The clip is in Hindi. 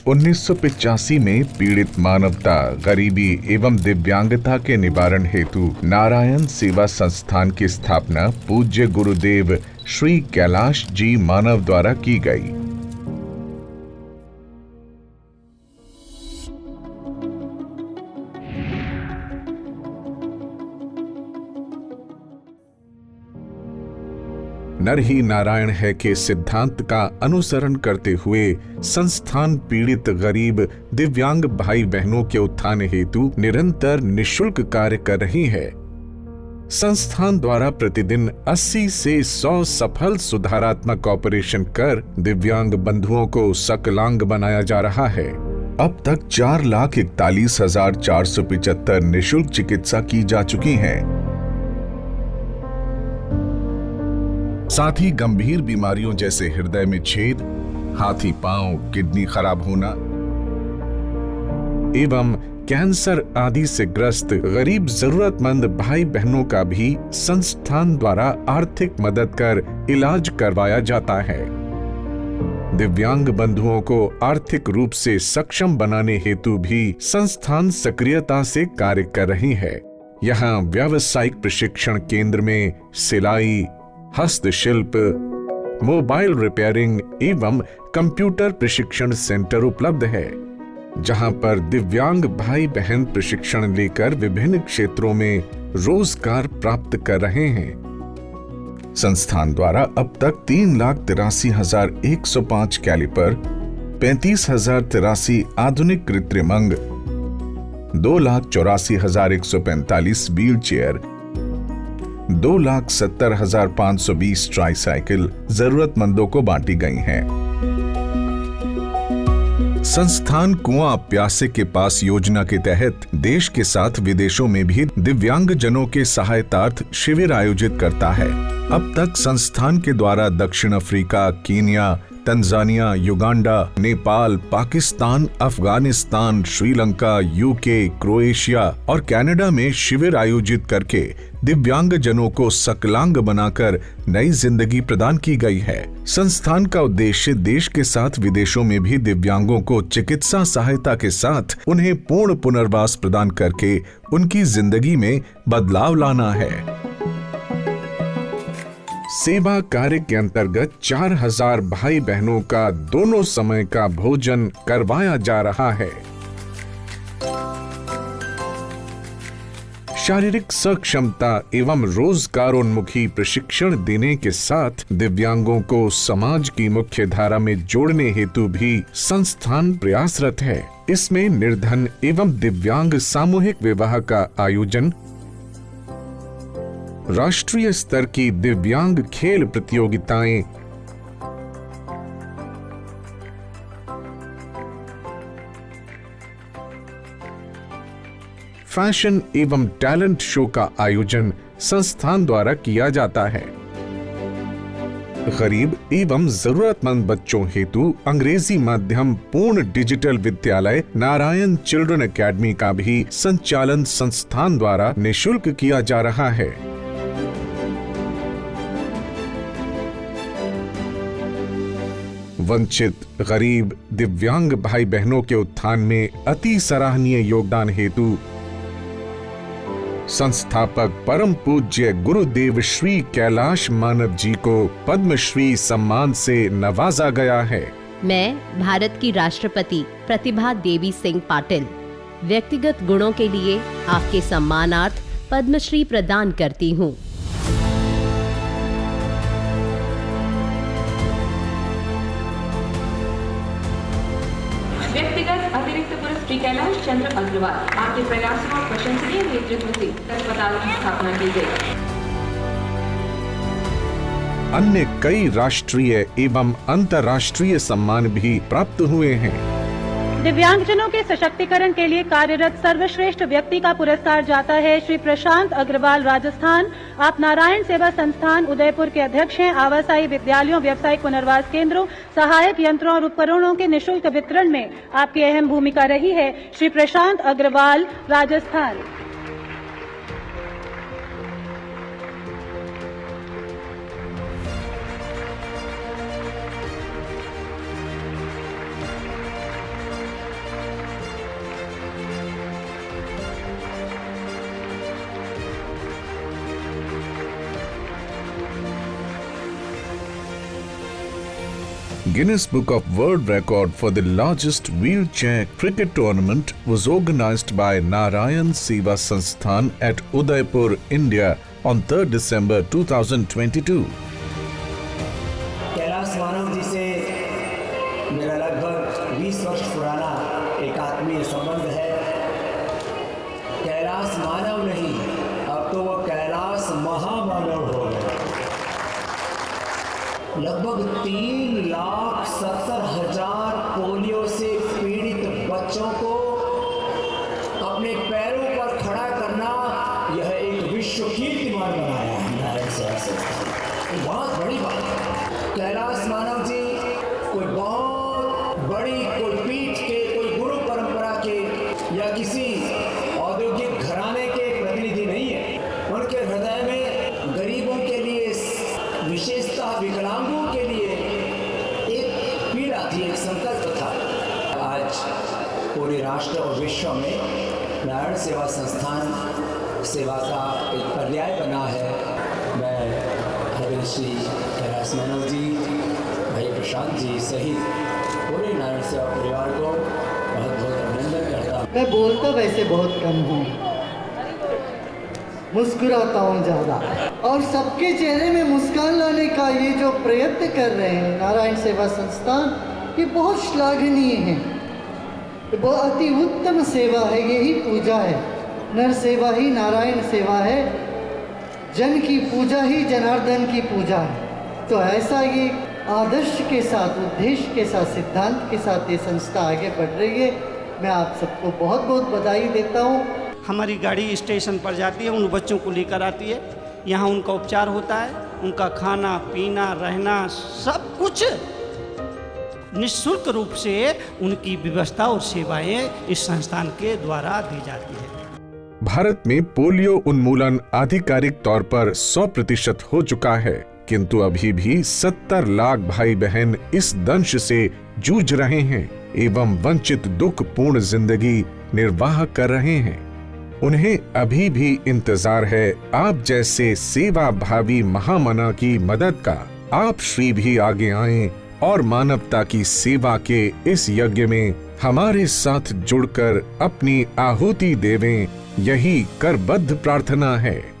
1985 में पीड़ित मानवता, गरीबी एवं दिव्यांगता के निवारण हेतु नारायण सेवा संस्थान की स्थापना पूज्य गुरुदेव श्री कैलाश जी मानव द्वारा की गई। नर ही नारायण है के सिद्धांत का अनुसरण करते हुए संस्थान पीड़ित, गरीब, दिव्यांग भाई बहनों के उत्थान हेतु निरंतर निःशुल्क कार्य कर रही है। संस्थान द्वारा प्रतिदिन 80 से 100 सफल सुधारात्मक ऑपरेशन कर दिव्यांग बंधुओं को सकलांग बनाया जा रहा है। अब तक 4,41,475 निःशुल्क चिकित्सा की जा चुकी है। साथ ही गंभीर बीमारियों जैसे हृदय में छेद, हाथी पांव, किडनी खराब होना एवं कैंसर आदि से ग्रस्त गरीब जरूरतमंद भाई बहनों का भी संस्थान द्वारा आर्थिक मदद कर इलाज करवाया जाता है। दिव्यांग बंधुओं को आर्थिक रूप से सक्षम बनाने हेतु भी संस्थान सक्रियता से कार्य कर रही है। यहाँ व्यावसायिक प्रशिक्षण केंद्र में सिलाई, हस्तशिल्प, मोबाइल रिपेयरिंग एवं कंप्यूटर प्रशिक्षण सेंटर उपलब्ध है, जहां पर दिव्यांग भाई बहन प्रशिक्षण लेकर विभिन्न क्षेत्रों में रोजगार प्राप्त कर रहे हैं। संस्थान द्वारा अब तक 3,83,105 कैलिपर, 35,083 आधुनिक कृत्रिम अंग, 2,84,145 व्हील चेयर, 2,70,520 ट्राईसाइकिल जरूरतमंदों को बांटी गई हैं। संस्थान कुआं प्यासे के पास योजना के तहत देश के साथ विदेशों में भी दिव्यांग जनों के सहायतार्थ शिविर आयोजित करता है। अब तक संस्थान के द्वारा दक्षिण Africa, Kenya, Tanzania, Uganda, Nepal, Pakistan, Afghanistan, Sri Lanka, UK, Croatia और कनाडा में शिविर आयोजित करके दिव्यांग जनों को सकलांग बनाकर नई जिंदगी प्रदान की गई है। संस्थान का उद्देश्य देश के साथ विदेशों में भी दिव्यांगों को चिकित्सा सहायता के साथ उन्हें पूर्ण पुनर्वास प्रदान करके उनकी जिंदगी में बदलाव लाना है। सेवा कार्य के अंतर्गत 4,000 भाई बहनों का दोनों समय का भोजन करवाया जा रहा है। शारीरिक सक्षमता एवं रोजगारोन्मुखी प्रशिक्षण देने के साथ दिव्यांगों को समाज की मुख्य धारा में जोड़ने हेतु भी संस्थान प्रयासरत है। इसमें निर्धन एवं दिव्यांग सामूहिक विवाह का आयोजन, राष्ट्रीय स्तर की दिव्यांग खेल प्रतियोगिताएं, फैशन एवं टैलेंट शो का आयोजन संस्थान द्वारा किया जाता है। गरीब एवं जरूरतमंद बच्चों हेतु अंग्रेजी माध्यम पूर्ण डिजिटल विद्यालय नारायण चिल्ड्रन एकेडमी का भी संचालन संस्थान द्वारा निःशुल्क किया जा रहा है। वंचित, गरीब, दिव्यांग भाई बहनों के उत्थान में अति सराहनीय योगदान हेतु संस्थापक परम पूज्य गुरुदेव श्री कैलाश मानव जी को पद्मश्री सम्मान से नवाजा गया है। मैं भारत की राष्ट्रपति प्रतिभा देवी सिंह पाटिल व्यक्तिगत गुणों के लिए आपके सम्मानार्थ पद्मश्री प्रदान करती हूँ। व्यक्तिगत अतिरिक्त पुरस्कार श्री कैलाश चंद्र अग्रवाल, आपके प्रयासों और प्रशंसनीय नेतृत्व से अस्पताल की स्थापना की गई। अन्य कई राष्ट्रीय एवं अंतर्राष्ट्रीय सम्मान भी प्राप्त हुए हैं। दिव्यांगजनों के सशक्तिकरण के लिए कार्यरत सर्वश्रेष्ठ व्यक्ति का पुरस्कार जाता है श्री प्रशांत अग्रवाल, राजस्थान। आप नारायण सेवा संस्थान उदयपुर के अध्यक्ष हैं। आवासीय विद्यालयों, व्यावसायिक पुनर्वास केंद्रों, सहायक यंत्रों और उपकरणों के निःशुल्क वितरण में आपकी अहम भूमिका रही है। श्री प्रशांत Agarwal, Rajasthan. Guinness Book of World Record for the largest wheelchair cricket tournament was organized by Narayan Seva Sansthan at Udaipur, India on 3rd December 2022. Kailash मानव जी से मेरा लगभग 20 वर्ष पुराना एक आत्मीय संबंध है। कैलाश मानव नहीं, अब तो वो कैलाश महामानव हो गए। लगभग 3,70,000 पोलियो से पीड़ित बच्चों को अपने पैरों पर खड़ा करना, यह एक विश्व कीर्तिमान बनाया है नारायण सेवा संस्थान। बहुत बड़ी बात है। कैलाश मानव जी कोई बहुत बड़ी कोई पीठ के, कोई गुरु परंपरा के या किसी औद्योगिक घराने के प्रतिनिधि नहीं है। उनके हृदय में गरीबों के लिए, विशेषतः विकलांगों के लिए एक पीड़ा थी, एक संकल्प था। आज पूरे राष्ट्र और विश्व में नारायण सेवा संस्थान सेवा का एक पर्याय बना है। मैं श्री कैलाश मानव जी, भाई प्रशांत जी सहित पूरे नारायण सेवा परिवार को बहुत बहुत अभिनंदन करता हूँ। मैं बोलता वैसे बहुत कम हूँ, मुस्कुराता हूँ ज़्यादा, और सबके चेहरे में मुस्कान लाने का ये जो प्रयत्न कर रहे हैं नारायण सेवा संस्थान, ये बहुत श्लाघनीय है। वो अति उत्तम सेवा है, यही पूजा है। नर सेवा ही नारायण सेवा है, जन की पूजा ही जनार्दन की पूजा है। तो ऐसा ये आदर्श के साथ, उद्देश्य के साथ, सिद्धांत के साथ ये संस्था आगे बढ़ रही है। मैं आप सबको बहुत बहुत बधाई देता हूँ। हमारी गाड़ी स्टेशन पर जाती है, उन बच्चों को लेकर आती है, यहाँ उनका उपचार होता है, उनका खाना पीना रहना सब कुछ निःशुल्क रूप से उनकी व्यवस्था और सेवाएं इस संस्थान के द्वारा दी जाती है। भारत में पोलियो उन्मूलन आधिकारिक तौर पर 100% हो चुका है, किंतु अभी भी 70 लाख भाई बहन इस दंश से जूझ रहे हैं एवं वंचित दुखपूर्ण जिंदगी निर्वाह कर रहे हैं। उन्हें अभी भी इंतजार है आप जैसे सेवा भावी महामना की मदद का। आप श्री भी आगे आएं और मानवता की सेवा के इस यज्ञ में हमारे साथ जुड़कर अपनी आहुति देवें, यही करबद्ध प्रार्थना है।